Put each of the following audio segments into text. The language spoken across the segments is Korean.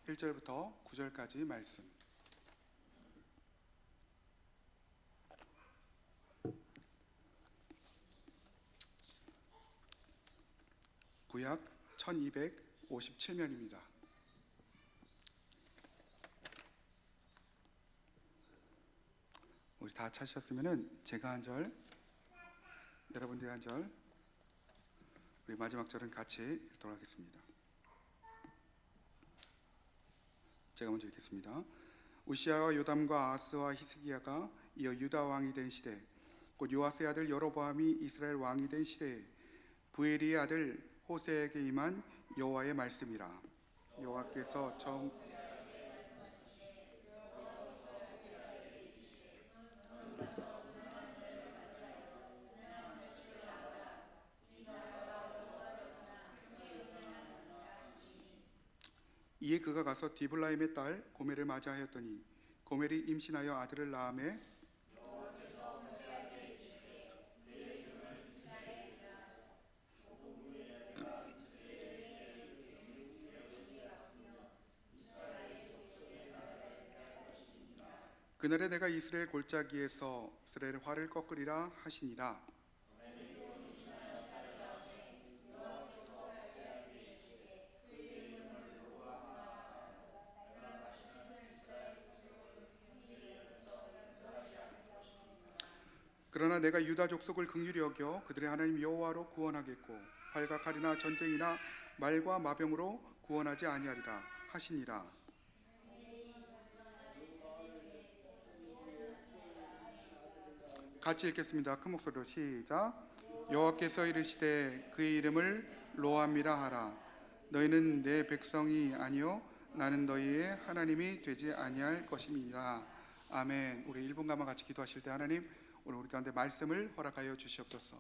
1절부터 9절까지 말씀. 구약 1257면입니다. 우리 다 찾으셨으면 제가 한 절, 여러분들이 한 절, 우리 마지막 절은 같이 읽도록 하겠습니다. 제가 먼저 읽겠습니다. 우시아와 요담과 아하스와 히스기야가 이어 유다 왕이 된 시대, 곧 요아스의 아들 여로보암이 이스라엘 왕이 된 시대에 부엘리의 아들 호세에게 임한 여호와의 말씀이라. 여호와께서 이에 그가 가서 디블라임의 딸 고멜을 맞이하였더니 고멜이 임신하여 아들을 낳음에 그날에 내가 이스라엘 골짜기에서 이스라엘의 활을 꺾으리라 하시니라. 그러나 내가 유다 족속을 긍휼히 여겨 그들의 하나님 여호와로 구원하겠고 활과 칼이나 전쟁이나 말과 마병으로 구원하지 아니하리라 하시니라. 같이 읽겠습니다. 큰 목소리로 시작. 여호와께서 이르시되 그의 이름을 로암이라 하라. 너희는 내 백성이 아니요 나는 너희의 하나님이 되지 아니할 것임이니라. 아멘. 우리 1분간만 같이 기도하실 때 하나님 오늘 우리 가운데 말씀을 허락하여 주시옵소서.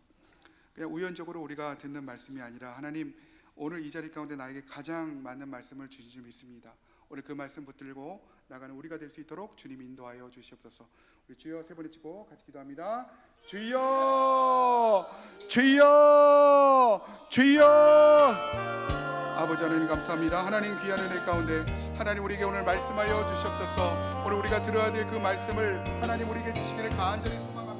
그냥 우연적으로 우리가 듣는 말씀이 아니라 하나님 오늘 이 자리 가운데 나에게 가장 맞는 말씀을 주신 줄 믿습니다. 오늘 그 말씀 붙들고 나가는 우리가 될 수 있도록 주님 인도하여 주시옵소서. 우리 주여 세 번 외치고 같이 기도합니다. 주여 주여 주여. 아버지 하나님 감사합니다. 하나님 귀한 은혜 가운데 하나님 우리에게 오늘 말씀하여 주시옵소서. 오늘 우리가 들어야 될 그 말씀을 하나님 우리에게 주시기를 간절히 소망합니다.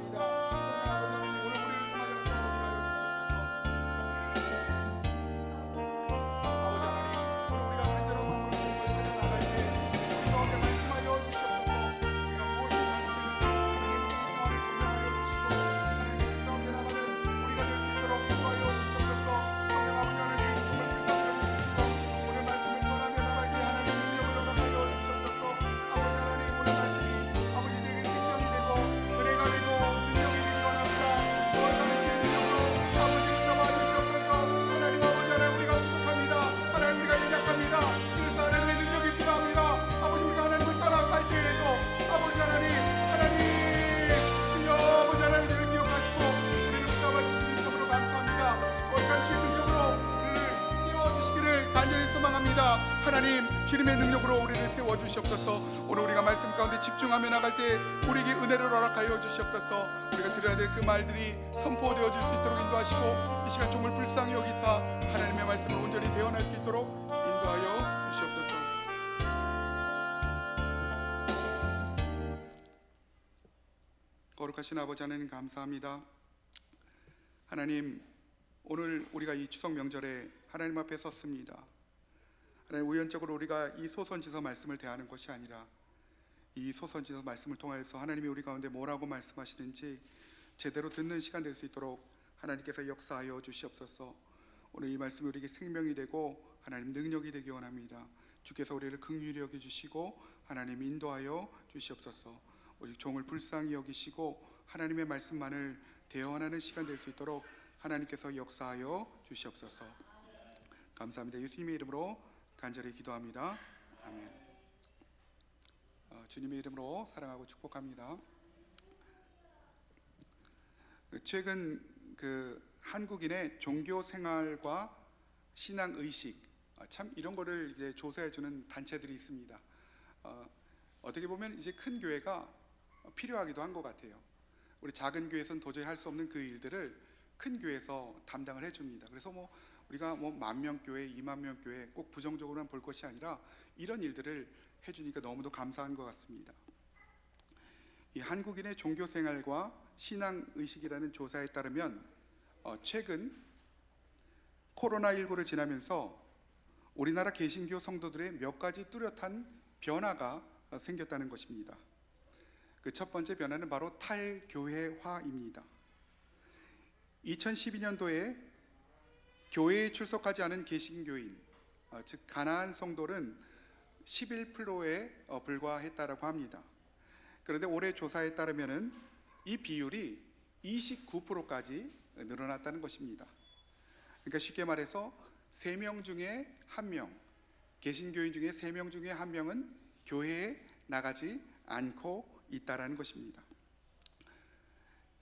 하나님 주님의 능력으로 우리를 세워주시옵소서. 오늘 우리가 말씀 가운데 집중하며 나갈 때 우리에게 은혜를 허락하여 주시옵소서. 우리가 들어야 될 그 말들이 선포되어질 수 있도록 인도하시고 이 시간 종을 불쌍히 여기사 하나님의 말씀을 온전히 대언할 수 있도록 인도하여 주시옵소서. 거룩하신 아버지 하나님 감사합니다. 하나님 오늘 우리가 이 추석 명절에 하나님 앞에 섰습니다. 하나님 우연적으로 우리가 이 소선지서 말씀을 대하는 것이 아니라 이 소선지서 말씀을 통하여서 하나님이 우리 가운데 뭐라고 말씀하시는지 제대로 듣는 시간 될 수 있도록 하나님께서 역사하여 주시옵소서. 오늘 이 말씀이 우리에게 생명이 되고 하나님 능력이 되기 원합니다. 주께서 우리를 긍휼히 여겨주시고 하나님 인도하여 주시옵소서. 오직 종을 불쌍히 여기시고 하나님의 말씀만을 대언하는 시간 될 수 있도록 하나님께서 역사하여 주시옵소서. 감사합니다. 예수님의 이름으로 간절히 기도합니다. 아멘. 주님의 이름으로 사랑하고 축복합니다. 최근 한국인의 종교 생활과 신앙 의식 참 이런 거를 이제 조사해 주는 단체들이 있습니다. 어떻게 보면 이제 큰 교회가 필요하기도 한 것 같아요. 우리 작은 교회에서는 도저히 할 수 없는 그 일들을 큰 교회에서 담당을 해줍니다. 그래서 우리 우리가 뭐 10,000명 교회, 20,000명 교회 꼭 부정적으로만 볼 것이 아니라 이런 일들을 해주니까 너무도 감사한 것 같습니다. 이 한국인의 종교 생활과 신앙 의식이라는 조사에 따르면 최근 코로나19를 지나면서 우리나라 개신교 성도들의 몇 가지 뚜렷한 변화가 생겼다는 것입니다. 그 첫 번째 변화는 바로 탈교회화입니다. 2012년도에 교회에 출석하지 않은 개신교인, 즉 가나안 성도는 11%에 불과했다라고 합니다. 그런데 올해 조사에 따르면은 이 비율이 29%까지 늘어났다는 것입니다. 그러니까 쉽게 말해서 3명 중에 1명, 개신교인 중에 3명 중에 1명은 교회에 나가지 않고 있다라는 것입니다.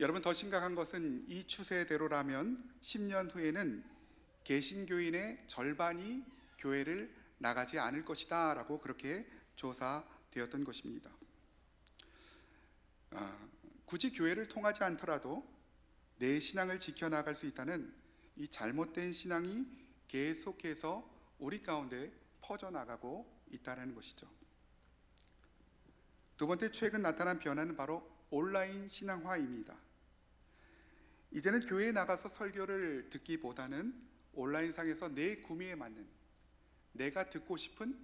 여러분, 더 심각한 것은 이 추세대로라면 10년 후에는 개신교인의 절반이 교회를 나가지 않을 것이다 라고 그렇게 조사되었던 것입니다. 굳이 교회를 통하지 않더라도 내 신앙을 지켜나갈 수 있다는 이 잘못된 신앙이 계속해서 우리 가운데 퍼져나가고 있다는 것이죠. 두 번째, 최근 나타난 변화는 바로 온라인 신앙화입니다. 이제는 교회에 나가서 설교를 듣기보다는 온라인상에서 내 구미에 맞는, 내가 듣고 싶은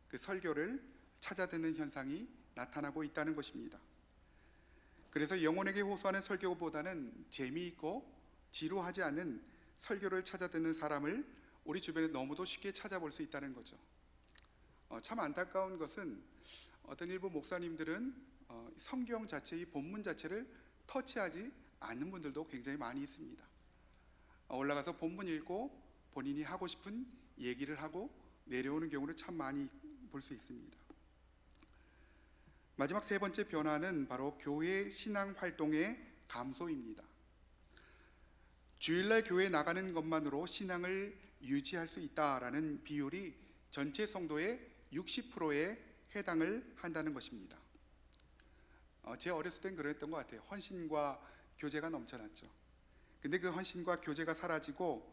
그 설교를 찾아 듣는 현상이 나타나고 있다는 것입니다. 그래서 영혼에게 호소하는 설교보다는 재미있고 지루하지 않은 설교를 찾아 듣는 사람을 우리 주변에 너무도 쉽게 찾아볼 수 있다는 거죠. 참 안타까운 것은 어떤 일부 목사님들은 성경 자체, 이 본문 자체를 터치하지 않는 분들도 굉장히 많이 있습니다. 올라가서 본문 읽고 본인이 하고 싶은 얘기를 하고 내려오는 경우를 참 많이 볼 수 있습니다. 마지막 세 번째 변화는 바로 교회 신앙 활동의 감소입니다. 주일날 교회 나가는 것만으로 신앙을 유지할 수 있다라는 비율이 전체 성도의 60%에 해당을 한다는 것입니다. 제 어렸을 땐 그랬던 것 같아요. 헌신과 교제가 넘쳐났죠. 근데 그 헌신과 교제가 사라지고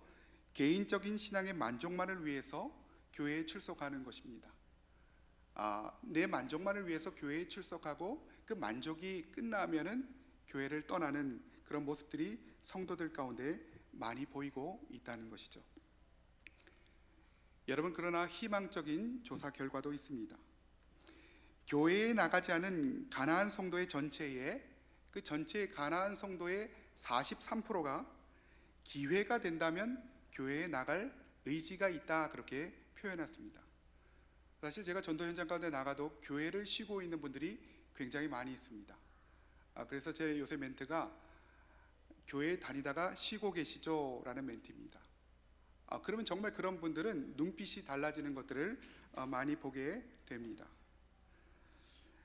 개인적인 신앙의 만족만을 위해서 교회에 출석하는 것입니다. 내 만족만을 위해서 교회에 출석하고 그 만족이 끝나면은 교회를 떠나는 그런 모습들이 성도들 가운데 많이 보이고 있다는 것이죠. 여러분, 그러나 희망적인 조사 결과도 있습니다. 교회에 나가지 않은 가나안 성도의 전체의 가나안 성도의 43%가 기회가 된다면 교회에 나갈 의지가 있다, 그렇게 표현했습니다. 사실 제가 전도 현장 가운데 나가도 교회를 쉬고 있는 분들이 굉장히 많이 있습니다. 그래서 제 요새 멘트가 교회 다니다가 쉬고 계시죠? 라는 멘트입니다. 그러면 정말 그런 분들은 눈빛이 달라지는 것들을 많이 보게 됩니다.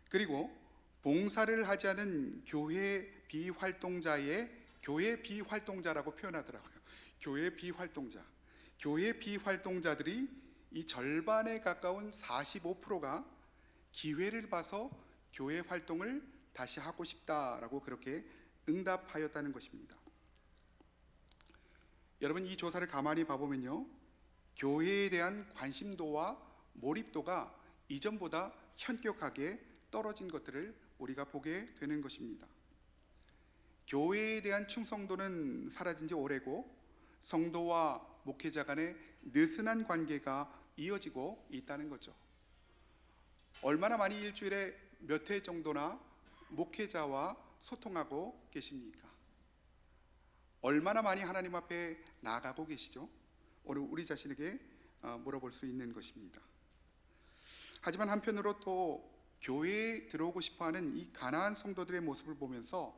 그리고 봉사를 하지 않은 교회 비활동자라고 표현하더라고요. 교회 비활동자들이 이 절반에 가까운 45%가 기회를 봐서 교회 활동을 다시 하고 싶다라고 그렇게 응답하였다는 것입니다. 여러분, 이 조사를 가만히 봐보면요, 교회에 대한 관심도와 몰입도가 이전보다 현격하게 떨어진 것들을 우리가 보게 되는 것입니다. 교회에 대한 충성도는 사라진 지 오래고 성도와 목회자 간의 느슨한 관계가 이어지고 있다는 거죠. 얼마나 많이 일주일에 몇 회 정도나 목회자와 소통하고 계십니까? 얼마나 많이 하나님 앞에 나아가고 계시죠? 오늘 우리 자신에게 물어볼 수 있는 것입니다. 하지만 한편으로 또 교회에 들어오고 싶어하는 이 가나안 성도들의 모습을 보면서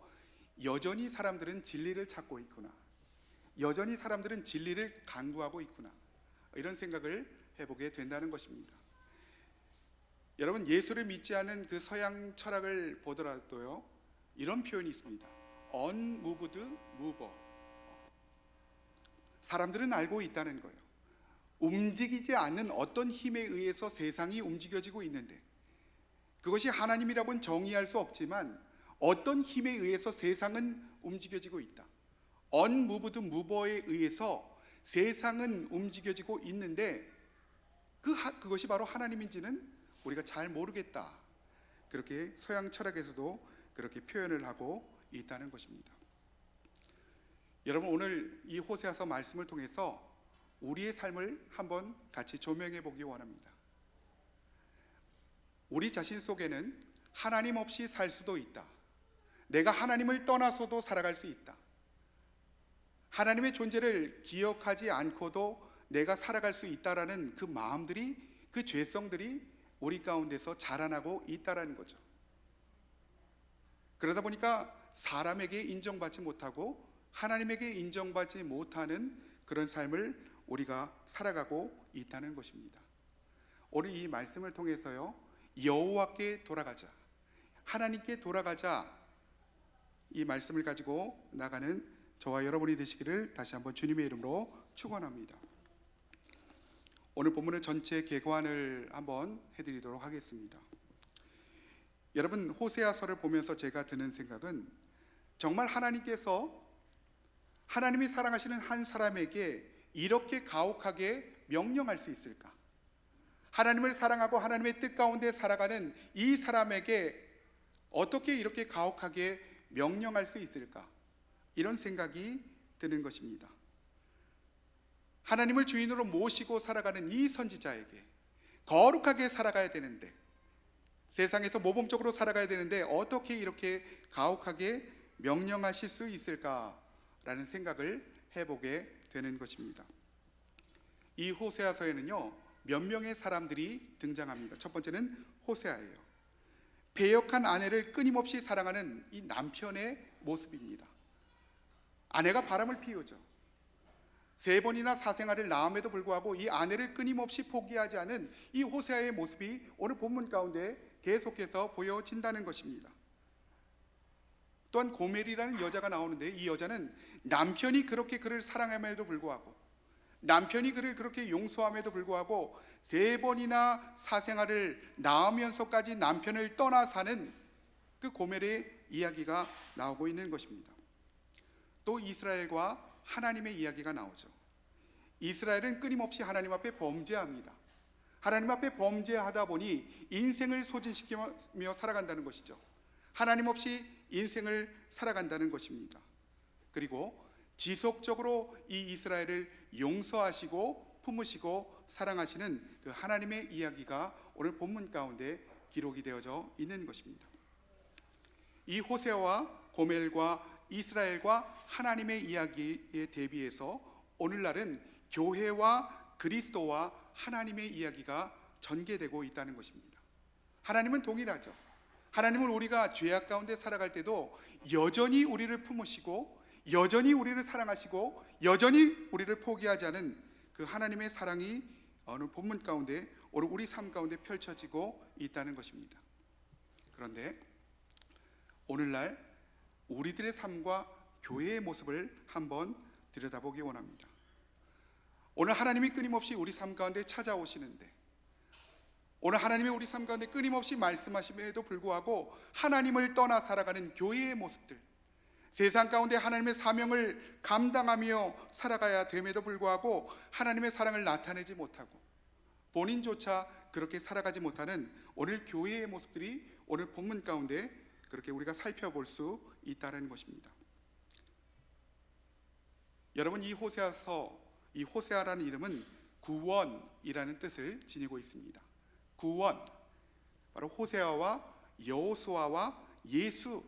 여전히 사람들은 진리를 찾고 있구나, 여전히 사람들은 진리를 강구하고 있구나, 이런 생각을 해보게 된다는 것입니다. 여러분, 예수를 믿지 않은 그 서양 철학을 보더라도요, 이런 표현이 있습니다. unmoved mover. 사람들은 알고 있다는 거예요. 움직이지 않는 어떤 힘에 의해서 세상이 움직여지고 있는데, 그것이 하나님이라고는 정의할 수 없지만 어떤 힘에 의해서 세상은 움직여지고 있다. unmoved mover에 의해서 세상은 움직여지고 있는데 그것이 바로 하나님인지는 우리가 잘 모르겠다. 그렇게 서양 철학에서도 그렇게 표현을 하고 있다는 것입니다. 여러분, 오늘 이 호세아서 말씀을 통해서 우리의 삶을 한번 같이 조명해 보기 원합니다. 우리 자신 속에는 하나님 없이 살 수도 있다. 내가 하나님을 떠나서도 살아갈 수 있다. 하나님의 존재를 기억하지 않고도 내가 살아갈 수 있다라는 그 마음들이, 그 죄성들이 우리 가운데서 자라나고 있다라는 거죠. 그러다 보니까 사람에게 인정받지 못하고 하나님에게 인정받지 못하는 그런 삶을 우리가 살아가고 있다는 것입니다. 오늘 이 말씀을 통해서요, 여호와께 돌아가자, 하나님께 돌아가자, 이 말씀을 가지고 나가는 저와 여러분이 되시기를 다시 한번 주님의 이름으로 축원합니다. 오늘 본문의 전체 개관을 한번 해드리도록 하겠습니다. 여러분, 호세아서를 보면서 제가 드는 생각은, 정말 하나님께서 하나님이 사랑하시는 한 사람에게 이렇게 가혹하게 명령할 수 있을까? 하나님을 사랑하고 하나님의 뜻 가운데 살아가는 이 사람에게 어떻게 이렇게 가혹하게 명령할 수 있을까? 이런 생각이 드는 것입니다. 하나님을 주인으로 모시고 살아가는 이 선지자에게 거룩하게 살아가야 되는데, 세상에서 모범적으로 살아가야 되는데 어떻게 이렇게 가혹하게 명령하실 수 있을까라는 생각을 해보게 되는 것입니다. 이 호세아서에는요, 몇 명의 사람들이 등장합니다. 첫 번째는 호세아예요. 배역한 아내를 끊임없이 사랑하는 이 남편의 모습입니다. 아내가 바람을 피우죠. 3번이나 사생아를 낳음에도 불구하고 이 아내를 끊임없이 포기하지 않은 이 호세아의 모습이 오늘 본문 가운데 계속해서 보여진다는 것입니다. 또한 고멜이라는 여자가 나오는데, 이 여자는 남편이 그렇게 그를 사랑함에도 불구하고, 남편이 그를 그렇게 용서함에도 불구하고 3번이나 사생아를 낳으면서까지 남편을 떠나 사는 그 고멜의 이야기가 나오고 있는 것입니다. 또 이스라엘과 하나님의 이야기가 나오죠. 이스라엘은 끊임없이 하나님 앞에 범죄합니다. 하나님 앞에 범죄하다 보니 인생을 소진시키며 살아간다는 것이죠. 하나님 없이 인생을 살아간다는 것입니다. 그리고 지속적으로 이 이스라엘을 용서하시고 품으시고 사랑하시는 그 하나님의 이야기가 오늘 본문 가운데 기록이 되어져 있는 것입니다. 이 호세아와 고멜과 이스라엘과 하나님의 이야기에 대비해서 오늘날은 교회와 그리스도와 하나님의 이야기가 전개되고 있다는 것입니다. 하나님은 동일하죠. 하나님은 우리가 죄악 가운데 살아갈 때도 여전히 우리를 품으시고 여전히 우리를 사랑하시고 여전히 우리를 포기하지 않은 그 하나님의 사랑이 어느 본문 가운데 오늘 우리 삶 가운데 펼쳐지고 있다는 것입니다. 그런데 오늘날 우리들의 삶과 교회의 모습을 한번 들여다보기 원합니다. 오늘 하나님이 끊임없이 우리 삶 가운데 찾아오시는데, 오늘 하나님이 우리 삶 가운데 끊임없이 말씀하심에도 불구하고 하나님을 떠나 살아가는 교회의 모습들, 세상 가운데 하나님의 사명을 감당하며 살아가야 됨에도 불구하고 하나님의 사랑을 나타내지 못하고 본인조차 그렇게 살아가지 못하는 오늘 교회의 모습들이 오늘 본문 가운데 그렇게 우리가 살펴볼 수 있다는 것입니다. 여러분, 이 호세아서, 이 호세아라는 이름은 구원이라는 뜻을 지니고 있습니다. 구원, 바로 호세아와 여호수아와 예수,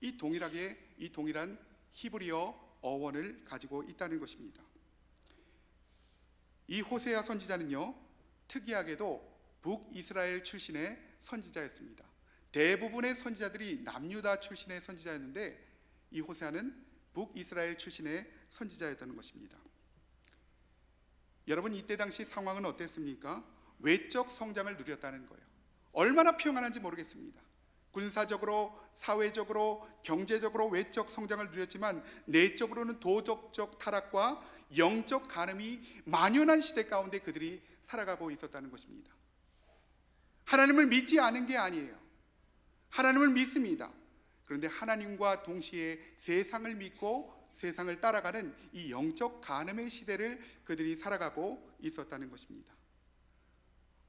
이 동일한 히브리어 어원을 가지고 있다는 것입니다. 이 호세아 선지자는요, 특이하게도 북이스라엘 출신의 선지자였습니다. 대부분의 선지자들이 남유다 출신의 선지자였는데 이 호세아는 북이스라엘 출신의 선지자였다는 것입니다. 여러분, 이때 당시 상황은 어땠습니까? 외적 성장을 누렸다는 거예요. 얼마나 평안한지 모르겠습니다. 군사적으로, 사회적으로, 경제적으로 외적 성장을 누렸지만 내적으로는 도덕적 타락과 영적 간음이 만연한 시대 가운데 그들이 살아가고 있었다는 것입니다. 하나님을 믿지 않은 게 아니에요. 하나님을 믿습니다. 그런데 하나님과 동시에 세상을 믿고 세상을 따라가는 이 영적 간음의 시대를 그들이 살아가고 있었다는 것입니다.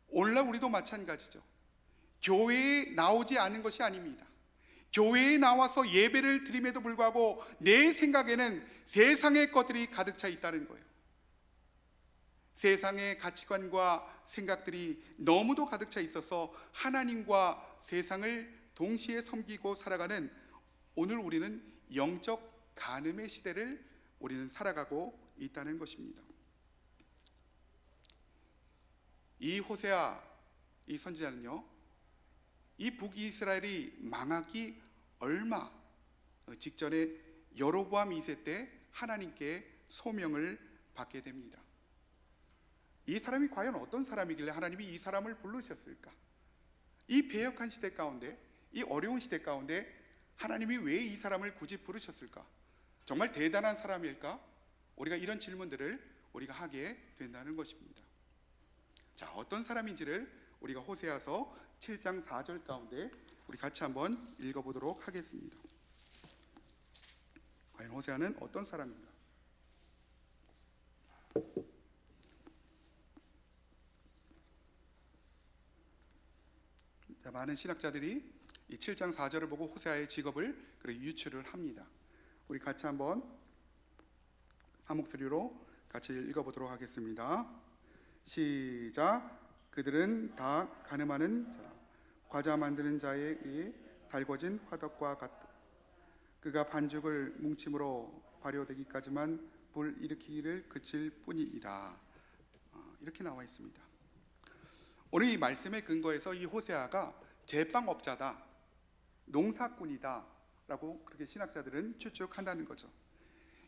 오늘날 우리도 마찬가지죠. 교회에 나오지 않는 것이 아닙니다. 교회에 나와서 예배를 드림에도 불구하고 내 생각에는 세상의 것들이 가득 차 있다는 거예요. 세상의 가치관과 생각들이 너무도 가득 차 있어서 하나님과 세상을 동시에 섬기고 살아가는 오늘 우리는 영적 간음의 시대를 우리는 살아가고 있다는 것입니다. 이 호세아 이 선지자는요, 이 북이스라엘이 망하기 얼마 직전에 여로보암 2세 때 하나님께 소명을 받게 됩니다. 이 사람이 과연 어떤 사람이길래 하나님이 이 사람을 부르셨을까? 이 배역한 시대 가운데, 이 어려운 시대 가운데 하나님이 왜 이 사람을 굳이 부르셨을까? 정말 대단한 사람일까? 우리가 이런 질문들을 우리가 하게 된다는 것입니다. 자, 어떤 사람인지를 우리가 호세아서 7장 4절 가운데 우리 같이 한번 읽어보도록 하겠습니다. 과연 호세아는 어떤 사람인가? 자, 많은 신학자들이 이 7장 4절을 보고 호세아의 직업을 유추를 합니다. 우리 같이 한번 한 목소리로 같이 읽어보도록 하겠습니다. 시작. 그들은 다 가늠하는 자라. 과자 만드는 자에 의해 달궈진 화덕과 같다. 그가 반죽을 뭉침으로 발효되기까지만 불 일으키기를 그칠 뿐이니라. 이렇게 나와 있습니다. 오늘 이 말씀의 근거에서 이 호세아가 제빵업자다, 농사꾼이다 라고 그렇게 신학자들은 추측한다는 거죠.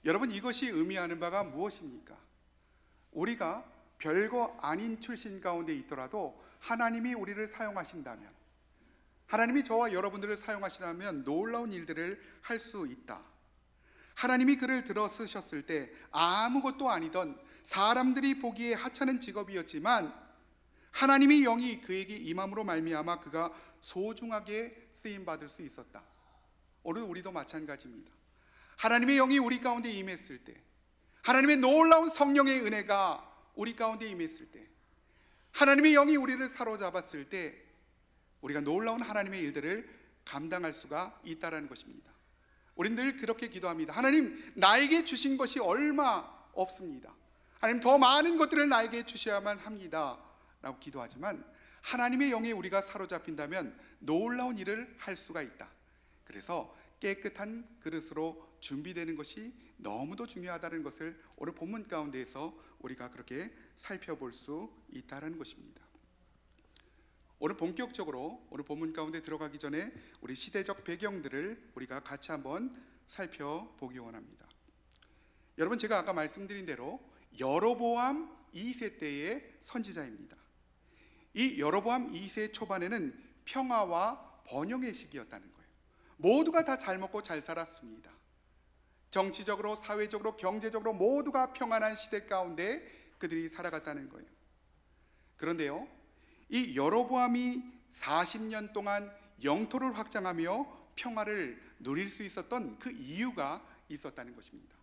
여러분, 이것이 의미하는 바가 무엇입니까? 우리가 별거 아닌 출신 가운데 있더라도 하나님이 우리를 사용하신다면, 하나님이 저와 여러분들을 사용하시다면 놀라운 일들을 할 수 있다. 하나님이 그를 들어 쓰셨을 때 아무것도 아니던 사람들이 보기에 하찮은 직업이었지만 하나님의 영이 그에게 임함으로 말미암아 그가 소중하게 쓰임 받을 수 있었다. 오늘 우리도 마찬가지입니다. 하나님의 영이 우리 가운데 임했을 때, 하나님의 놀라운 성령의 은혜가 우리 가운데 임했을 때, 하나님의 영이 우리를 사로잡았을 때 우리가 놀라운 하나님의 일들을 감당할 수가 있다는 것입니다. 우리는 늘 그렇게 기도합니다. 하나님, 나에게 주신 것이 얼마 없습니다. 하나님, 더 많은 것들을 나에게 주셔야만 합니다 라고 기도하지만 하나님의 영에 우리가 사로잡힌다면 놀라운 일을 할 수가 있다. 그래서 깨끗한 그릇으로 준비되는 것이 너무도 중요하다는 것을 오늘 본문 가운데에서 우리가 그렇게 살펴볼 수 있다는 것입니다. 오늘 본격적으로 오늘 본문 가운데 들어가기 전에 우리 시대적 배경들을 우리가 같이 한번 살펴보기 원합니다. 여러분, 제가 아까 말씀드린 대로 여로보암 2세 때의 선지자입니다. 이 여로보암 2세 초반에는 평화와 번영의 시기였다는 거예요. 모두가 다 잘 먹고 잘 살았습니다. 정치적으로, 사회적으로, 경제적으로 모두가 평안한 시대 가운데 그들이 살아갔다는 거예요. 그런데요, 이 여로보암이 40년 동안 영토를 확장하며 평화를 누릴 수 있었던 그 이유가 있었다는 것입니다.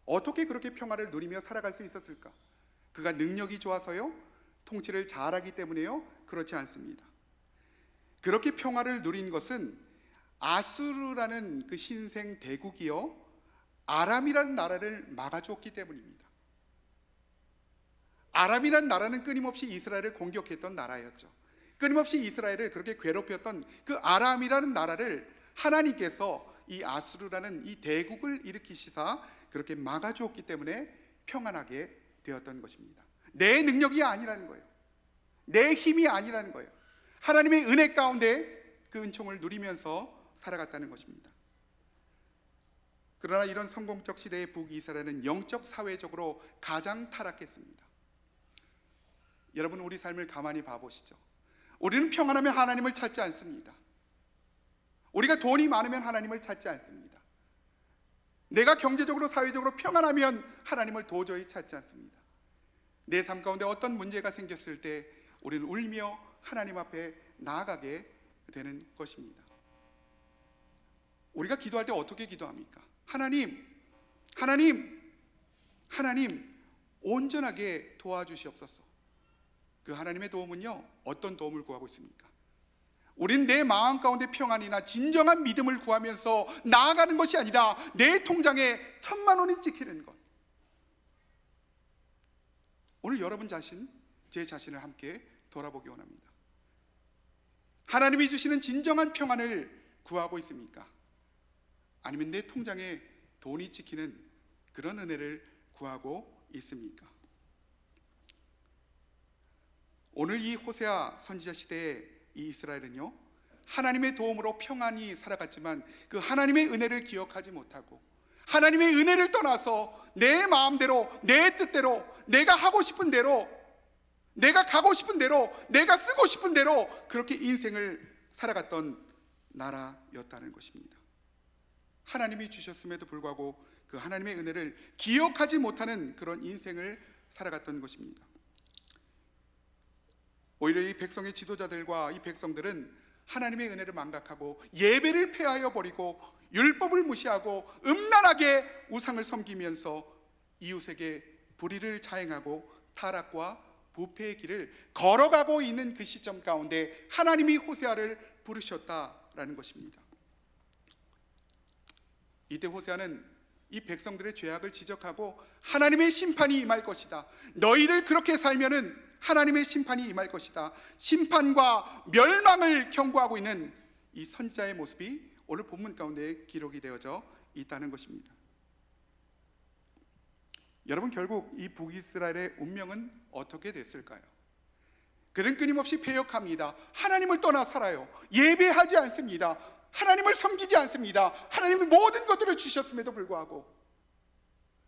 어떻게 그렇게 평화를 누리며 살아갈 수 있었을까? 그가 능력이 좋아서요? 통치를 잘하기 때문에요? 그렇지 않습니다. 그렇게 평화를 누린 것은 아수르라는 그 신생 대국이요, 아람이라는 나라를 막아주었기 때문입니다. 아람이라는 나라는 끊임없이 이스라엘을 공격했던 나라였죠. 끊임없이 이스라엘을 그렇게 괴롭혔던 그 아람이라는 나라를 하나님께서 이 아수르라는 이 대국을 일으키시사 그렇게 막아주었기 때문에 평안하게 되었던 것입니다. 내 능력이 아니라는 거예요. 내 힘이 아니라는 거예요. 하나님의 은혜 가운데 그 은총을 누리면서 살아갔다는 것입니다. 그러나 이런 성공적 시대의 북이스라엘은 영적 사회적으로 가장 타락했습니다. 여러분, 우리 삶을 가만히 봐보시죠. 우리는 평안하면 하나님을 찾지 않습니다. 우리가 돈이 많으면 하나님을 찾지 않습니다. 내가 경제적으로, 사회적으로 평안하면 하나님을 도저히 찾지 않습니다. 내 삶 가운데 어떤 문제가 생겼을 때 우리는 울며 하나님 앞에 나아가게 되는 것입니다. 우리가 기도할 때 어떻게 기도합니까? 하나님, 하나님 온전하게 도와주시옵소서. 그 하나님의 도움은요, 어떤 도움을 구하고 있습니까? 우린 내 마음 가운데 평안이나 진정한 믿음을 구하면서 나아가는 것이 아니라 내 통장에 1,000만 원이 찍히는 것. 오늘 여러분 자신, 제 자신을 함께 돌아보기 원합니다. 하나님이 주시는 진정한 평안을 구하고 있습니까? 아니면 내 통장에 돈이 찍히는 그런 은혜를 구하고 있습니까? 오늘 이 호세아 선지자 시대의 이 이스라엘은요, 하나님의 도움으로 평안히 살아갔지만 그 하나님의 은혜를 기억하지 못하고 하나님의 은혜를 떠나서 내 마음대로, 내 뜻대로, 내가 하고 싶은 대로, 내가 가고 싶은 대로, 내가 쓰고 싶은 대로 그렇게 인생을 살아갔던 나라였다는 것입니다. 하나님이 주셨음에도 불구하고 그 하나님의 은혜를 기억하지 못하는 그런 인생을 살아갔던 것입니다. 오히려 이 백성의 지도자들과 이 백성들은 하나님의 은혜를 망각하고 예배를 폐하여 버리고 율법을 무시하고 음란하게 우상을 섬기면서 이웃에게 불의를 자행하고 타락과 부패의 길을 걸어가고 있는 그 시점 가운데 하나님이 호세아를 부르셨다라는 것입니다. 이때 호세아는 이 백성들의 죄악을 지적하고 하나님의 심판이 임할 것이다, 너희들 그렇게 살면은 하나님의 심판이 임할 것이다, 심판과 멸망을 경고하고 있는 이 선지자의 모습이 오늘 본문 가운데 기록이 되어져 있다는 것입니다. 여러분, 결국 이 북이스라엘의 운명은 어떻게 됐을까요? 그들은 끊임없이 배역합니다. 하나님을 떠나 살아요. 예배하지 않습니다. 하나님을 섬기지 않습니다. 하나님이 모든 것들을 주셨음에도 불구하고,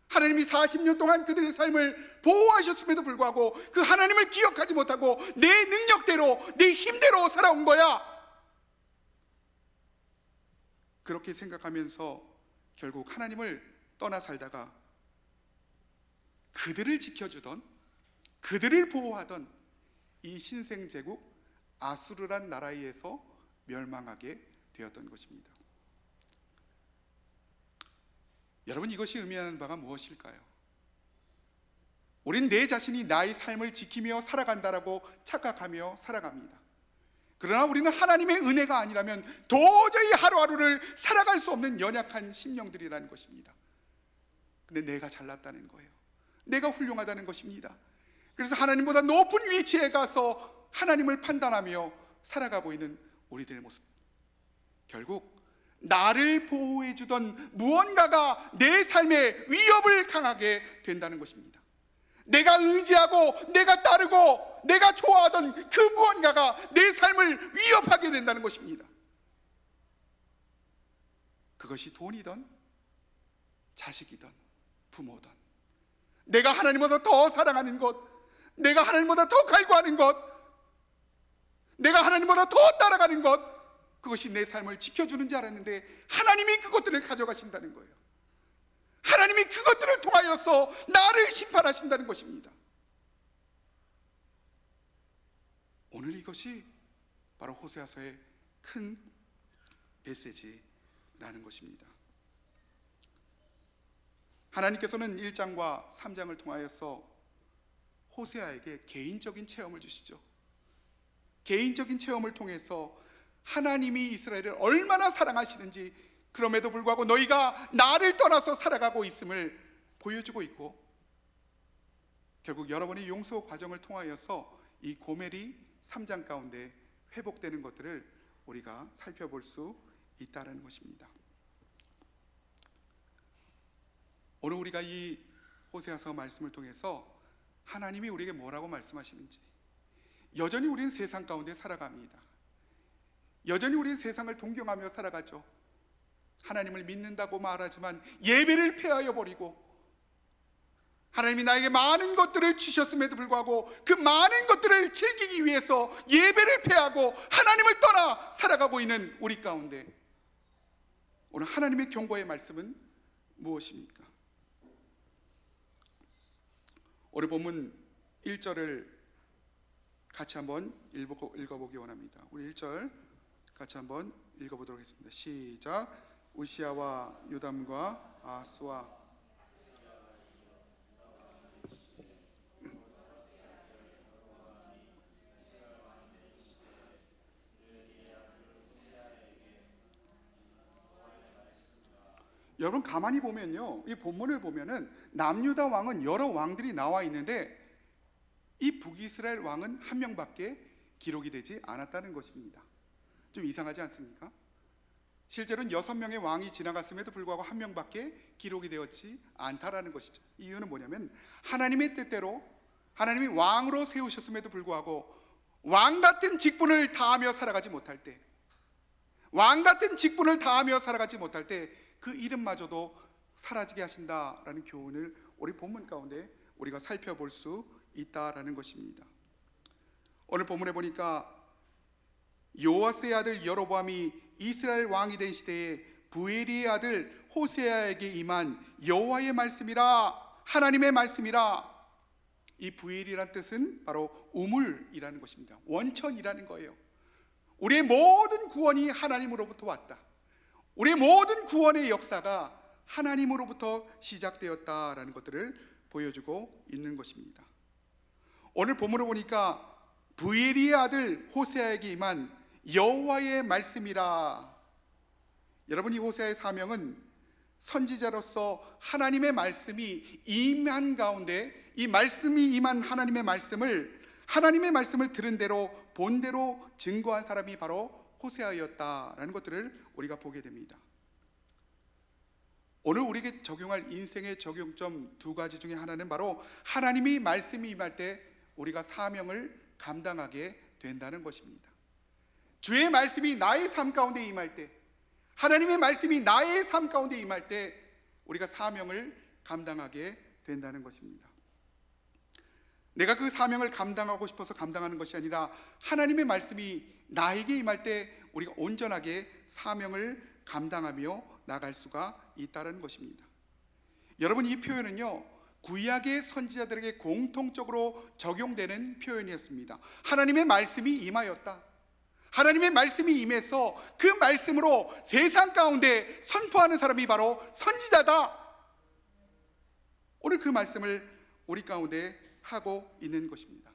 하나님이 40년 동안 그들의 삶을 보호하셨음에도 불구하고 그 하나님을 기억하지 못하고 내 능력대로, 내 힘대로 살아온 거야, 그렇게 생각하면서 결국 하나님을 떠나 살다가 그들을 지켜주던, 그들을 보호하던 이 신생제국 아수르란 나라에 의해서 멸망하게 되었던 것입니다. 여러분, 이것이 의미하는 바가 무엇일까요? 우린 내 자신이 나의 삶을 지키며 살아간다라고 착각하며 살아갑니다. 그러나 우리는 하나님의 은혜가 아니라면 도저히 하루하루를 살아갈 수 없는 연약한 심령들이라는 것입니다. 근데 내가 잘났다는 거예요. 내가 훌륭하다는 것입니다. 그래서 하나님보다 높은 위치에 가서 하나님을 판단하며 살아가고 있는 우리들의 모습, 결국 나를 보호해 주던 무언가가 내 삶의 위협을 강하게 된다는 것입니다. 내가 의지하고 내가 따르고 내가 좋아하던 그 무언가가 내 삶을 위협하게 된다는 것입니다. 그것이 돈이든 자식이든 부모든, 내가 하나님보다 더 사랑하는 것, 내가 하나님보다 더 갈구하는 것, 내가 하나님보다 더 따라가는 것, 그것이 내 삶을 지켜주는 줄 알았는데 하나님이 그것들을 가져가신다는 거예요. 하나님이 그것들을 통하여서 나를 심판하신다는 것입니다. 오늘 이것이 바로 호세아서의 큰 메시지라는 것입니다. 하나님께서는 1장과 3장을 통하여서 호세아에게 개인적인 체험을 주시죠. 개인적인 체험을 통해서 하나님이 이스라엘을 얼마나 사랑하시는지, 그럼에도 불구하고 너희가 나를 떠나서 살아가고 있음을 보여주고 있고, 결국 여러분의 용서 과정을 통하여서 이 고멜이 3장 가운데 회복되는 것들을 우리가 살펴볼 수 있다는 것입니다. 오늘 우리가 이 호세아서 말씀을 통해서 하나님이 우리에게 뭐라고 말씀하시는지, 여전히 우리는 세상 가운데 살아갑니다. 여전히 우리는 세상을 동경하며 살아가죠. 하나님을 믿는다고 말하지만 예배를 폐하여 버리고, 하나님이 나에게 많은 것들을 주셨음에도 불구하고 그 많은 것들을 즐기기 위해서 예배를 폐하고 하나님을 떠나 살아가고 있는 우리 가운데 오늘 하나님의 경고의 말씀은 무엇입니까? 오늘 본문 1절을 같이 한번 읽어보기 원합니다. 우리 1절 같이 한번 읽어보도록 하겠습니다. 시작. 우시아와 요담과 아하스와 여러분 가만히 보면요, 이 본문을 보면은 남유다 왕은 여러 왕들이 나와 있는데 이 북이스라엘 왕은 한 명밖에 기록이 되지 않았다는 것입니다. 좀 이상하지 않습니까? 실제로는 6명의 왕이 지나갔음에도 불구하고 한 명밖에 기록이 되었지 않다라는 것이죠. 이유는 뭐냐면 하나님의 뜻대로 하나님이 왕으로 세우셨음에도 불구하고 왕 같은 직분을 다하며 살아가지 못할 때, 왕 같은 직분을 다하며 살아가지 못할 때 그 이름마저도 사라지게 하신다라는 교훈을 우리 본문 가운데 우리가 살펴볼 수 있다라는 것입니다. 오늘 본문에 보니까 요아스의 아들 여로보암이 이스라엘 왕이 된 시대에 부엘리의 아들 호세아에게 임한 여호와의 말씀이라, 하나님의 말씀이라. 이 부엘이란 뜻은 바로 우물이라는 것입니다. 원천이라는 거예요. 우리의 모든 구원이 하나님으로부터 왔다. 우리의 모든 구원의 역사가 하나님으로부터 시작되었다라는 것들을 보여주고 있는 것입니다. 오늘 본문을 보니까 부엘리의 아들 호세아에게 임한 여호와의 말씀이라. 여러분, 이 호세아의 사명은 선지자로서 하나님의 말씀이 임한 가운데 이 말씀이 임한 하나님의 말씀을 들은 대로 본 대로 증거한 사람이 바로 호세아였다라는 것들을 우리가 보게 됩니다. 오늘 우리에게 적용할 인생의 적용점 2가지 중에 하나는 바로 하나님이 말씀이 임할 때 우리가 사명을 감당하게 된다는 것입니다. 주의 말씀이 나의 삶 가운데 임할 때, 하나님의 말씀이 나의 삶 가운데 임할 때 우리가 사명을 감당하게 된다는 것입니다. 내가 그 사명을 감당하고 싶어서 감당하는 것이 아니라 하나님의 말씀이 나에게 임할 때 우리가 온전하게 사명을 감당하며 나갈 수가 있다는 것입니다. 여러분, 이 표현은요, 구약의 선지자들에게 공통적으로 적용되는 표현이었습니다. 하나님의 말씀이 임하였다. 하나님의 말씀이 임해서 그 말씀으로 세상 가운데 선포하는 사람이 바로 선지자다. 오늘 그 말씀을 우리 가운데 하고 있는 것입니다.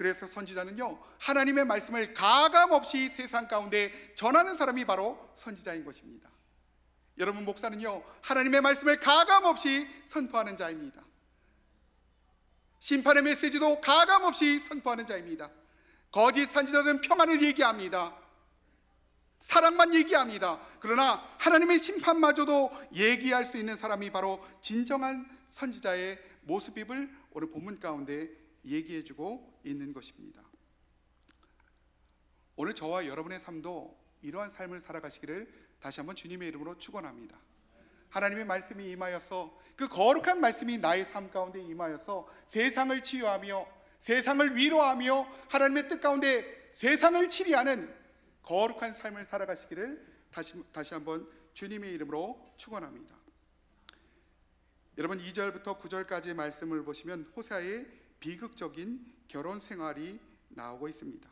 그래서 선지자는요, 하나님의 말씀을 가감없이 세상 가운데 전하는 사람이 바로 선지자인 것입니다. 여러분, 목사는요, 하나님의 말씀을 가감없이 선포하는 자입니다. 심판의 메시지도 가감없이 선포하는 자입니다. 거짓 선지자들은 평안을 얘기합니다. 사랑만 얘기합니다. 그러나 하나님의 심판마저도 얘기할 수 있는 사람이 바로 진정한 선지자의 모습임을 오늘 본문 가운데 얘기해주고 있는 것입니다. 오늘 저와 여러분의 삶도 이러한 삶을 살아가시기를 다시 한번 주님의 이름으로 축원합니다. 하나님의 말씀이 임하여서 그 거룩한 말씀이 나의 삶 가운데 임하여서 세상을 치유하며 세상을 위로하며 하나님의 뜻 가운데 세상을 치리하는 거룩한 삶을 살아가시기를 다시 한번 주님의 이름으로 축원합니다. 여러분, 2절부터 9절까지의 말씀을 보시면 호세아의 비극적인 결혼 생활이 나오고 있습니다.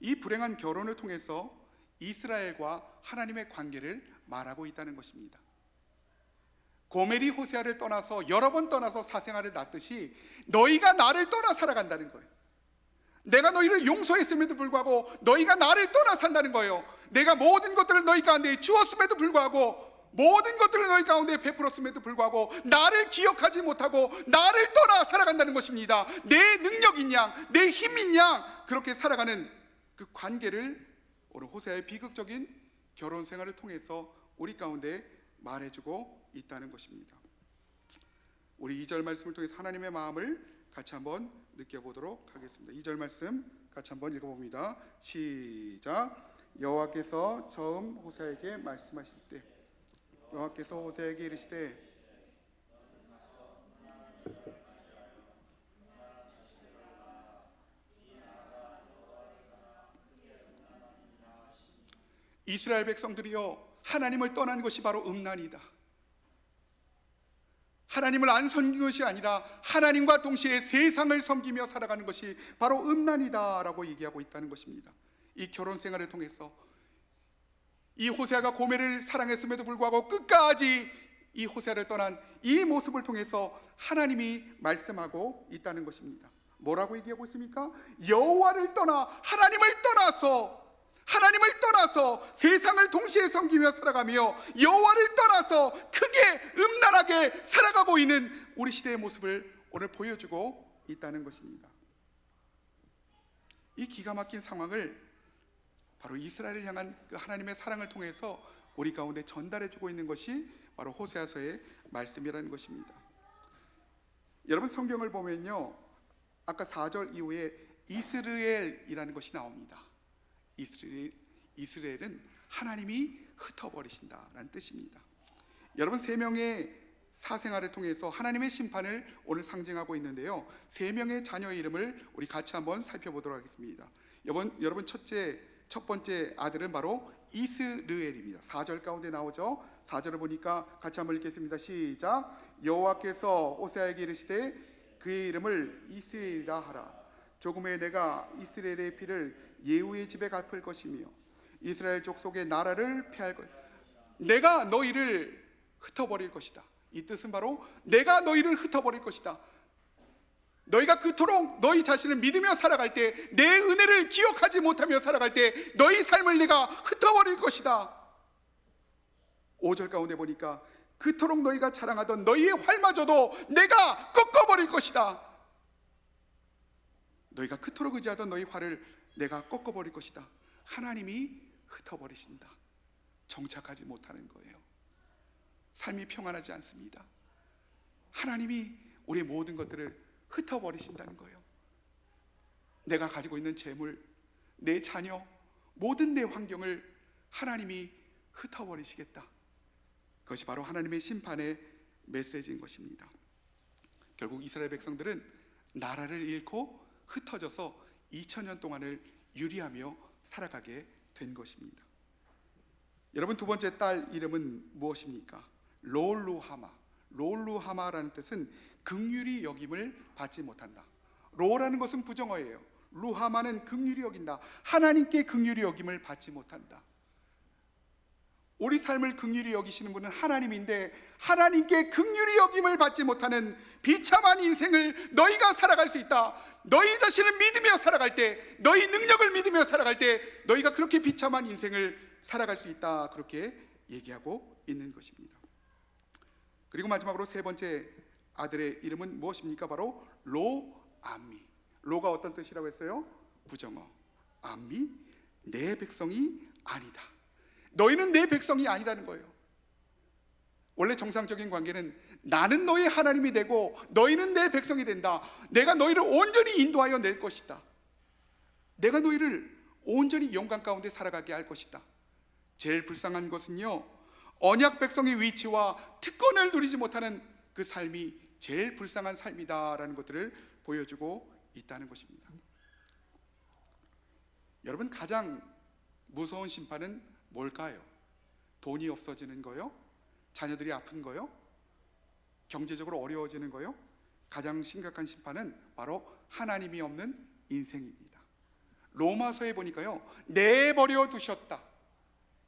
이 불행한 결혼을 통해서 이스라엘과 하나님의 관계를 말하고 있다는 것입니다. 고멜이 호세아를 떠나서 여러 번 떠나서 사생활을 낳듯이 너희가 나를 떠나 살아간다는 거예요. 내가 너희를 용서했음에도 불구하고 너희가 나를 떠나 산다는 거예요. 내가 모든 것들을 너희 가운데 주었음에도 불구하고 모든 것들을 너희 가운데 베풀었음에도 불구하고 나를 기억하지 못하고 나를 떠나 살아간다는 것입니다. 내 능력인 양, 내 힘인 양 그렇게 살아가는 그 관계를 오늘 호세아의 비극적인 결혼 생활을 통해서 우리 가운데 말해주고 있다는 것입니다. 우리 2절 말씀을 통해서 하나님의 마음을 같이 한번 느껴보도록 하겠습니다. 2절 말씀 같이 한번 읽어봅니다. 시작. 여호와께서 처음 호세아에게 말씀하실 때 여호와께서 호세아에게 이르시되 이스라엘 백성들이여, 하나님을 떠난 것이 바로 음란이다. 하나님을 안 섬기는 것이 아니라 하나님과 동시에 세상을 섬기며 살아가는 것이 바로 음란이다 라고 얘기하고 있다는 것입니다. 이 결혼 생활을 통해서 이 호세아가 고멜을 사랑했음에도 불구하고 끝까지 이 호세아를 떠난 이 모습을 통해서 하나님이 말씀하고 있다는 것입니다. 뭐라고 얘기하고 있습니까? 여호와를 떠나 하나님을 떠나서 하나님을 떠나서 세상을 동시에 섬기며 살아가며 여호와를 떠나서 크게 음란하게 살아가고 있는 우리 시대의 모습을 오늘 보여주고 있다는 것입니다. 이 기가 막힌 상황을 바로 이스라엘을 향한 그 하나님의 사랑을 통해서 우리 가운데 전달해주고 있는 것이 바로 호세아서의 말씀이라는 것입니다. 여러분, 성경을 보면요, 아까 4절 이후에 이스라엘이라는 것이 나옵니다. 이스라엘은 하나님이 흩어버리신다라는 뜻입니다. 여러분, 세 명의 사생활을 통해서 하나님의 심판을 오늘 상징하고 있는데요, 세 명의 자녀의 이름을 우리 같이 한번 살펴보도록 하겠습니다. 여러분, 첫 번째 아들은 바로 이스르엘입니다. 4절 가운데 나오죠. 4절을 보니까 같이 한번 읽겠습니다. 시작. 여호와께서 호세아에게 이르시되 그의 이름을 이스라엘이라 하라. 조금 후에 내가 이스라엘의 피를 예후의 집에 갚을 것이며 이스라엘 족속의 나라를 폐할 것. 내가 너희를 흩어버릴 것이다. 이 뜻은 바로 내가 너희를 흩어버릴 것이다. 너희가 그토록 너희 자신을 믿으며 살아갈 때, 내 은혜를 기억하지 못하며 살아갈 때 너희 삶을 내가 흩어버릴 것이다. 5절 가운데 보니까 그토록 너희가 자랑하던 너희의 활마저도 내가 꺾어버릴 것이다. 너희가 그토록 의지하던 너희 활을 내가 꺾어버릴 것이다. 하나님이 흩어버리신다. 정착하지 못하는 거예요. 삶이 평안하지 않습니다. 하나님이 우리의 모든 것들을 흩어버리신다는 거예요. 내가 가지고 있는 재물, 내 자녀, 모든 내 환경을 하나님이 흩어버리시겠다. 그것이 바로 하나님의 심판의 메시지인 것입니다. 결국 이스라엘 백성들은 나라를 잃고 흩어져서 2000년 동안을 유리하며 살아가게 된 것입니다. 여러분, 두 번째 딸 이름은 무엇입니까? 롤루하마라는 뜻은 긍휼히 여김을 받지 못한다. 로라는 것은 부정어예요. 루하마는 긍휼히 여긴다. 하나님께 긍휼히 여김을 받지 못한다. 우리 삶을 긍휼히 여기시는 분은 하나님인데, 하나님께 긍휼히 여김을 받지 못하는 비참한 인생을 너희가 살아갈 수 있다. 너희 자신을 믿으며 살아갈 때, 너희 능력을 믿으며 살아갈 때 너희가 그렇게 비참한 인생을 살아갈 수 있다. 그렇게 얘기하고 있는 것입니다. 그리고 마지막으로 세 번째 아들의 이름은 무엇입니까? 바로 로암미. 로가 어떤 뜻이라고 했어요? 부정어. 암미, 내 백성이 아니다. 너희는 내 백성이 아니라는 거예요. 원래 정상적인 관계는 나는 너의 하나님이 되고 너희는 내 백성이 된다. 내가 너희를 온전히 인도하여 낼 것이다. 내가 너희를 온전히 영광 가운데 살아가게 할 것이다. 제일 불쌍한 것은요, 언약 백성의 위치와 특권을 누리지 못하는 그 삶이 제일 불쌍한 삶이다라는 것들을 보여주고 있다는 것입니다. 여러분, 가장 무서운 심판은 뭘까요? 돈이 없어지는 거요? 자녀들이 아픈 거요? 경제적으로 어려워지는 거요? 가장 심각한 심판은 바로 하나님이 없는 인생입니다. 로마서에 보니까요, 내버려 두셨다.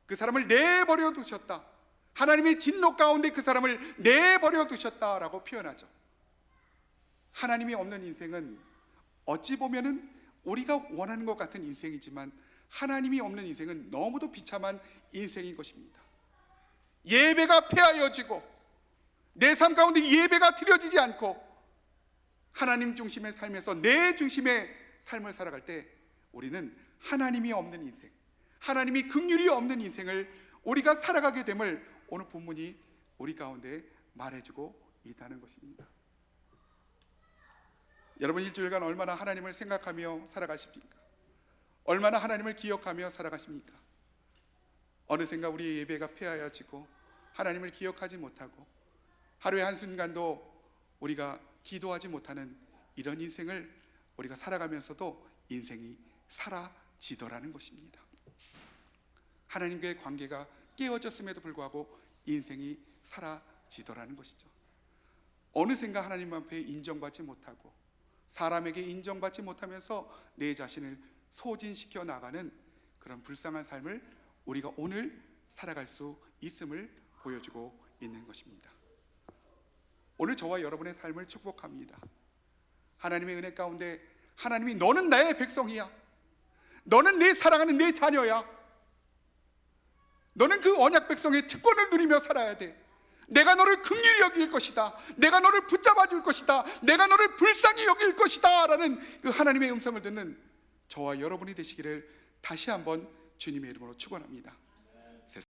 그 사람을 내버려 두셨다. 하나님의 진노 가운데 그 사람을 내버려 두셨다라고 표현하죠. 하나님이 없는 인생은 어찌 보면은 우리가 원하는 것 같은 인생이지만 하나님이 없는 인생은 너무도 비참한 인생인 것입니다. 예배가 폐하여지고 내 삶 가운데 예배가 드려지지 않고 하나님 중심의 삶에서 내 중심의 삶을 살아갈 때 우리는 하나님이 없는 인생, 하나님이 긍휼이 없는 인생을 우리가 살아가게 됨을 오늘 본문이 우리 가운데 말해주고 있다는 것입니다. 여러분, 일주일간 얼마나 하나님을 생각하며 살아가십니까? 얼마나 하나님을 기억하며 살아가십니까? 어느샌가 우리의 예배가 폐하여지고 하나님을 기억하지 못하고 하루의 한순간도 우리가 기도하지 못하는 이런 인생을 우리가 살아가면서도 인생이 사라지더라는 것입니다. 하나님과의 관계가 깨어졌음에도 불구하고 인생이 사라지더라는 것이죠. 어느샌가 하나님 앞에 인정받지 못하고 사람에게 인정받지 못하면서 내 자신을 소진시켜 나가는 그런 불쌍한 삶을 우리가 오늘 살아갈 수 있음을 보여주고 있는 것입니다. 오늘 저와 여러분의 삶을 축복합니다. 하나님의 은혜 가운데 하나님이 너는 나의 백성이야, 너는 내 사랑하는 내 자녀야, 너는 그 언약 백성의 특권을 누리며 살아야 돼. 내가 너를 긍휼히 여길 것이다. 내가 너를 붙잡아 줄 것이다. 내가 너를 불쌍히 여길 것이다 라는 그 하나님의 음성을 듣는 저와 여러분이 되시기를 다시 한번 주님의 이름으로 축원합니다.